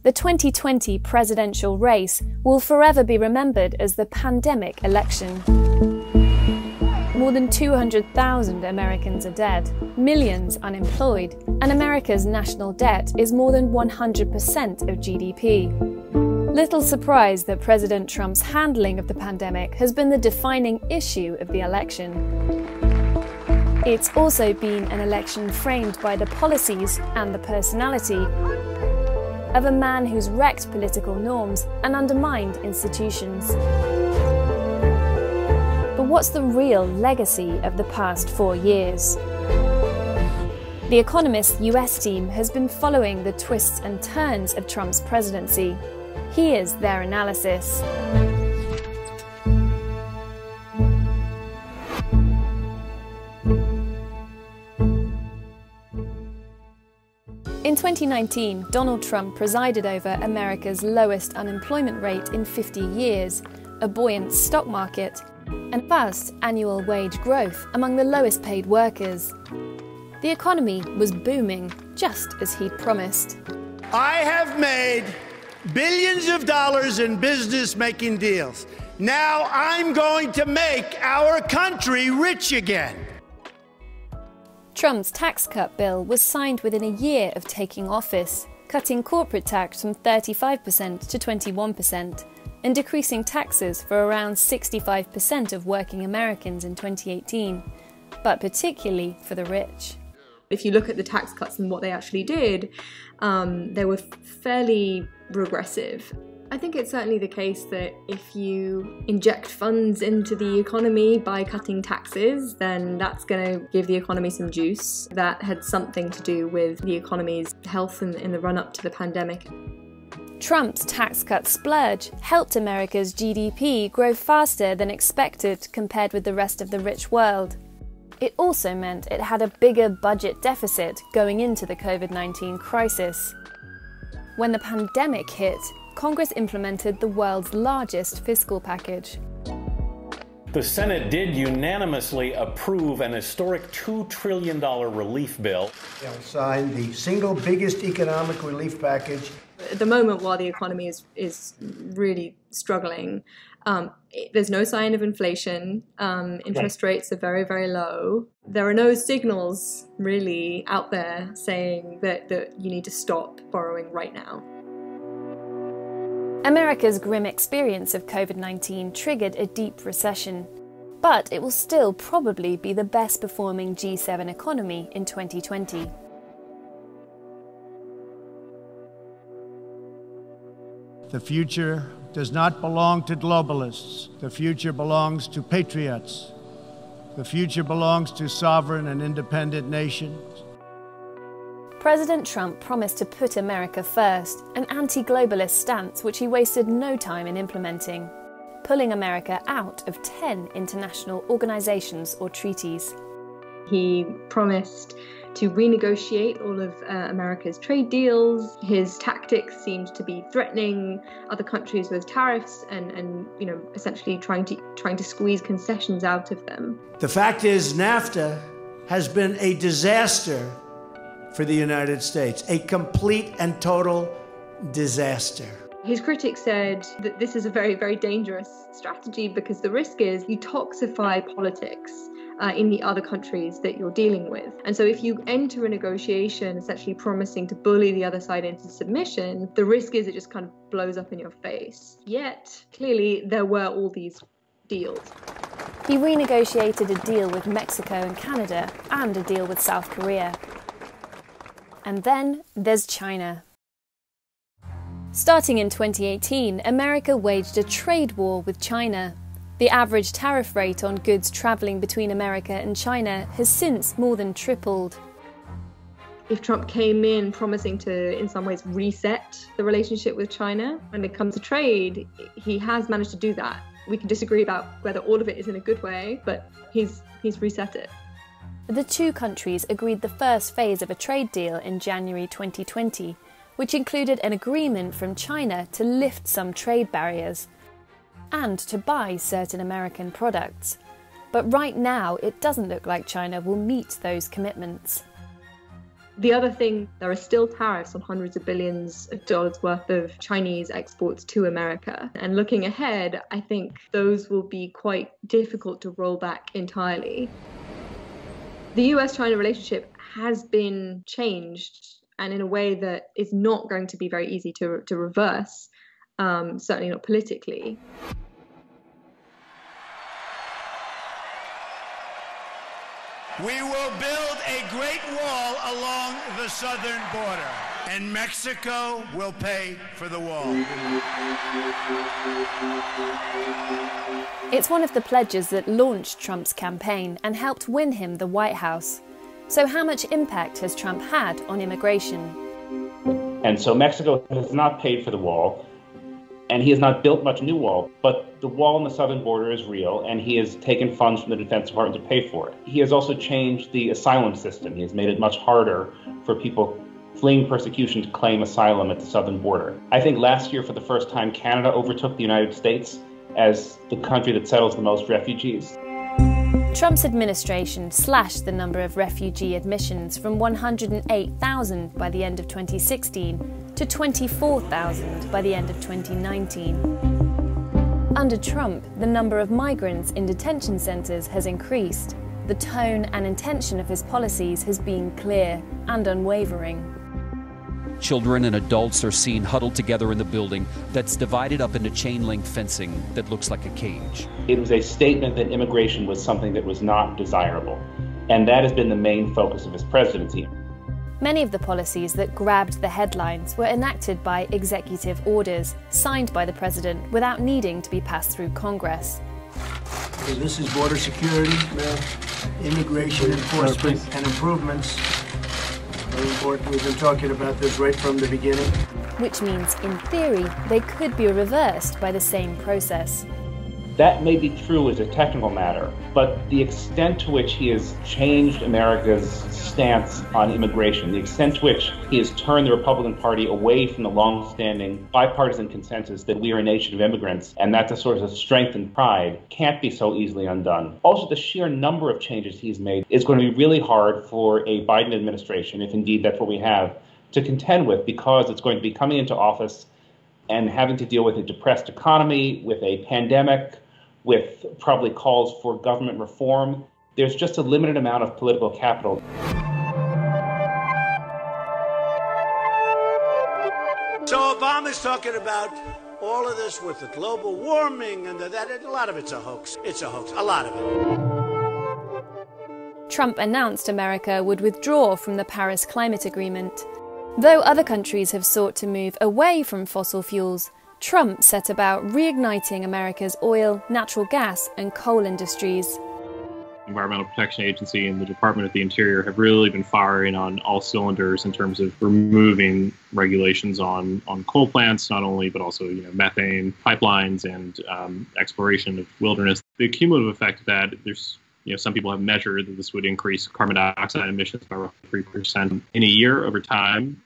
The 2020 presidential race will forever be remembered as the pandemic election. More than 200,000 Americans are dead, millions unemployed, and America's national debt is more than 100% of GDP. Little surprise that President Trump's handling of the pandemic has been the defining issue of the election. It's also been an election framed by the policies and the personality of a man who's wrecked political norms and undermined institutions. But what's the real legacy of the past 4 years? The Economist US team has been following the twists and turns of Trump's presidency. Here's their analysis. In 2019, Donald Trump presided over America's lowest unemployment rate in 50 years, a buoyant stock market, and fast annual wage growth among the lowest paid workers. The economy was booming, just as he'd promised. I have made billions of dollars in business-making deals. Now I'm going to make our country rich again. Trump's tax cut bill was signed within a year of taking office, cutting corporate tax from 35% to 21% and decreasing taxes for around 65% of working Americans in 2018, but particularly for the rich. If you look at the tax cuts and what they actually did, they were fairly regressive. I think it's certainly the case that if you inject funds into the economy by cutting taxes, then that's going to give the economy some juice. That had something to do with the economy's health in the run-up to the pandemic. Trump's tax cut splurge helped America's GDP grow faster than expected compared with the rest of the rich world. It also meant it had a bigger budget deficit going into the COVID-19 crisis. When the pandemic hit, Congress implemented the world's largest fiscal package. The Senate did unanimously approve an historic $2 trillion relief bill. They'll sign the single biggest economic relief package. At the moment, while the economy is really struggling, there's no sign of inflation. Interest rates are very, very low. There are no signals really out there saying that you need to stop borrowing right now. America's grim experience of COVID-19 triggered a deep recession, but it will still probably be the best performing G7 economy in 2020. The future does not belong to globalists. The future belongs to patriots. The future belongs to sovereign and independent nations. President Trump promised to put America first, an anti-globalist stance which he wasted no time in implementing, pulling America out of 10 international organizations or treaties. He promised to renegotiate all of America's trade deals. His tactics seemed to be threatening other countries with tariffs and essentially trying to squeeze concessions out of them. The fact is, NAFTA has been a disaster for the United States, a complete and total disaster. His critics said that this is a very, very dangerous strategy because the risk is you toxify politics in the other countries that you're dealing with. And so if you enter a negotiation essentially promising to bully the other side into submission, the risk is it just kind of blows up in your face. Yet, clearly, there were all these deals. He renegotiated a deal with Mexico and Canada and a deal with South Korea. And then there's China. Starting in 2018, America waged a trade war with China. The average tariff rate on goods travelling between America and China has since more than tripled. If Trump came in promising to, in some ways, reset the relationship with China, when it comes to trade, he has managed to do that. We can disagree about whether all of it is in a good way, but he's reset it. The two countries agreed the first phase of a trade deal in January 2020, which included an agreement from China to lift some trade barriers and to buy certain American products. But right now, it doesn't look like China will meet those commitments. The other thing, there are still tariffs on hundreds of billions of dollars worth of Chinese exports to America. And looking ahead, I think those will be quite difficult to roll back entirely. The US-China relationship has been changed, and in a way that is not going to be very easy to reverse, certainly not politically. We will build a great wall along the southern border, and Mexico will pay for the wall. It's one of the pledges that launched Trump's campaign and helped win him the White House. So how much impact has Trump had on immigration? And so Mexico has not paid for the wall, and he has not built much new wall, but the wall on the southern border is real, and he has taken funds from the Defense Department to pay for it. He has also changed the asylum system. He has made it much harder for people fleeing persecution to claim asylum at the southern border. I think last year, for the first time, Canada overtook the United States as the country that settles the most refugees. Trump's administration slashed the number of refugee admissions from 108,000 by the end of 2016 to 24,000 by the end of 2019. Under Trump, the number of migrants in detention centres has increased. The tone and intention of his policies has been clear and unwavering. Children and adults are seen huddled together in the building that's divided up into chain-link fencing that looks like a cage. It was a statement that immigration was something that was not desirable, and that has been the main focus of his presidency. Many of the policies that grabbed the headlines were enacted by executive orders signed by the president without needing to be passed through Congress. So this is border security, immigration enforcement and improvements. Very important. We've been talking about this right from the beginning. Which means, in theory, they could be reversed by the same process. That may be true as a technical matter, but the extent to which he has changed America's stance on immigration, the extent to which he has turned the Republican Party away from the long-standing bipartisan consensus that we are a nation of immigrants, and that's a source of strength and pride, can't be so easily undone. Also, the sheer number of changes he's made is going to be really hard for a Biden administration, if indeed that's what we have, to contend with, because it's going to be coming into office and having to deal with a depressed economy, with a pandemic, with probably calls for government reform. There's just a limited amount of political capital. So Obama's talking about all of this with the global warming and that, a lot of it's a hoax. It's a hoax, a lot of it. Trump announced America would withdraw from the Paris Climate Agreement. Though other countries have sought to move away from fossil fuels, Trump set about reigniting America's oil, natural gas and coal industries. The Environmental Protection Agency and the Department of the Interior have really been firing on all cylinders in terms of removing regulations on coal plants, not only, but also methane pipelines and exploration of wilderness. The cumulative effect of that, there's some people have measured that this would increase carbon dioxide emissions by roughly 3% in a year over time,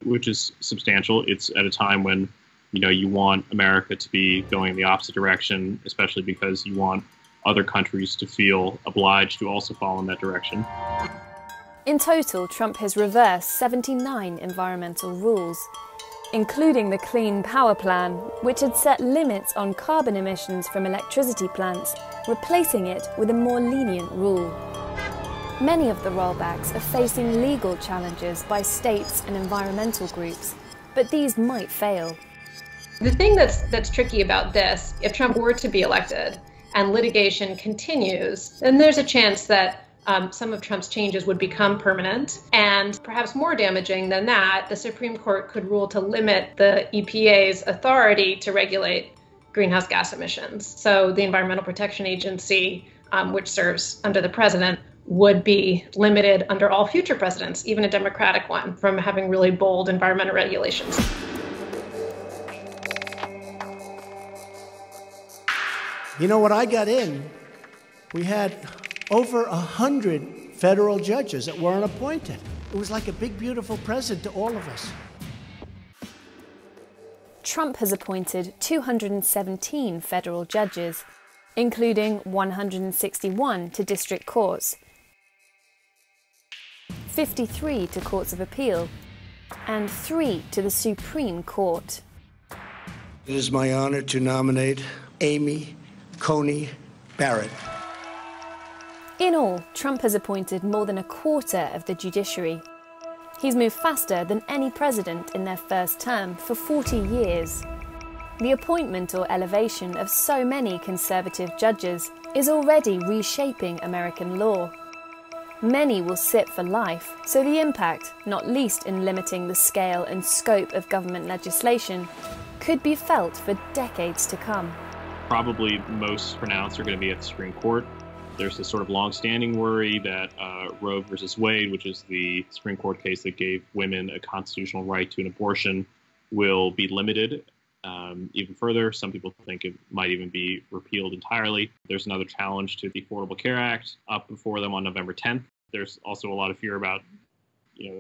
which is substantial. It's at a time when you want America to be going the opposite direction, especially because you want other countries to feel obliged to also follow in that direction. In total, Trump has reversed 79 environmental rules, including the Clean Power Plan, which had set limits on carbon emissions from electricity plants, replacing it with a more lenient rule. Many of the rollbacks are facing legal challenges by states and environmental groups, but these might fail. The thing that's tricky about this, if Trump were to be elected and litigation continues, then there's a chance that some of Trump's changes would become permanent. And perhaps more damaging than that, the Supreme Court could rule to limit the EPA's authority to regulate greenhouse gas emissions. So the Environmental Protection Agency, which serves under the president, would be limited under all future presidents, even a Democratic one, from having really bold environmental regulations. You know, when I got in, we had over 100 federal judges that weren't appointed. It was like a big, beautiful present to all of us. Trump has appointed 217 federal judges, including 161 to district courts. 53 to courts of appeal, and 3 to the Supreme Court. It is my honor to nominate Amy Coney Barrett. In all, Trump has appointed more than a quarter of the judiciary. He's moved faster than any president in their first term for 40 years. The appointment or elevation of so many conservative judges is already reshaping American law. Many will sit for life, so the impact, not least in limiting the scale and scope of government legislation, could be felt for decades to come. Probably most pronounced are going to be at the Supreme Court. There's this sort of long-standing worry that Roe versus Wade, which is the Supreme Court case that gave women a constitutional right to an abortion, will be limited even further. Some people think it might even be repealed entirely. There's another challenge to the Affordable Care Act up before them on November 10th. There's also a lot of fear about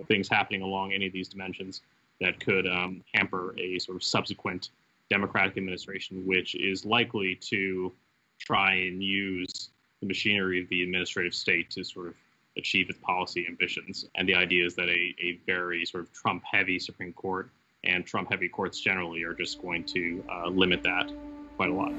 things happening along any of these dimensions that could hamper a sort of subsequent Democratic administration, which is likely to try and use the machinery of the administrative state to sort of achieve its policy ambitions. And the idea is that a very sort of Trump-heavy Supreme Court and Trump-heavy courts generally are just going to limit that quite a lot.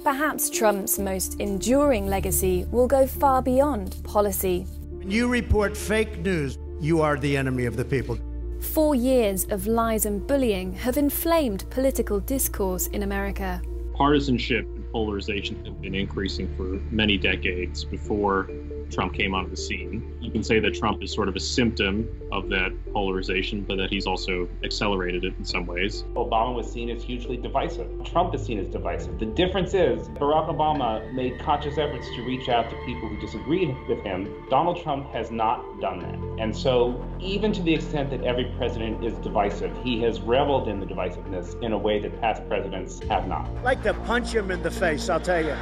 Perhaps Trump's most enduring legacy will go far beyond policy. When you report fake news, you are the enemy of the people. 4 years of lies and bullying have inflamed political discourse in America. Partisanship and polarization have been increasing for many decades before Trump came onto the scene. You can say that Trump is sort of a symptom of that polarization, but that he's also accelerated it in some ways. Obama was seen as hugely divisive. Trump is seen as divisive. The difference is Barack Obama made conscious efforts to reach out to people who disagreed with him. Donald Trump has not done that. And so even to the extent that every president is divisive, he has reveled in the divisiveness in a way that past presidents have not. I'd like to punch him in the face, I'll tell you.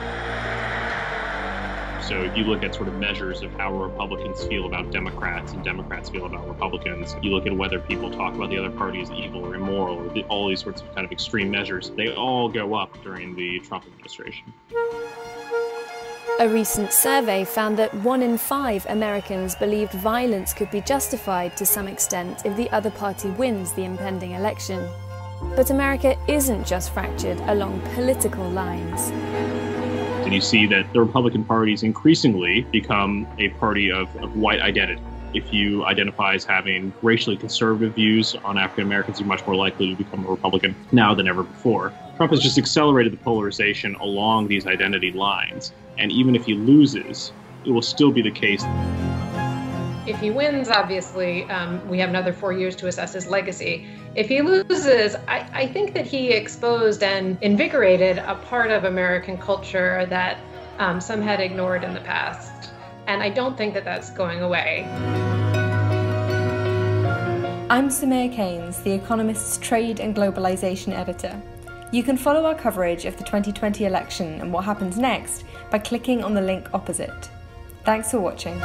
So if you look at sort of measures of how Republicans feel about Democrats and Democrats feel about Republicans, you look at whether people talk about the other party as evil or immoral, or all these sorts of kind of extreme measures, they all go up during the Trump administration. A recent survey found that 1 in 5 Americans believed violence could be justified to some extent if the other party wins the impending election. But America isn't just fractured along political lines. And you see that the Republican parties increasingly become a party of white identity. If you identify as having racially conservative views on African Americans, you're much more likely to become a Republican now than ever before. Trump has just accelerated the polarization along these identity lines. And even if he loses, it will still be the case. If he wins, obviously, we have another 4 years to assess his legacy. If he loses, I think that he exposed and invigorated a part of American culture that some had ignored in the past. And I don't think that that's going away. I'm Samir Keynes, The Economist's Trade and Globalization editor. You can follow our coverage of the 2020 election and what happens next by clicking on the link opposite. Thanks for watching.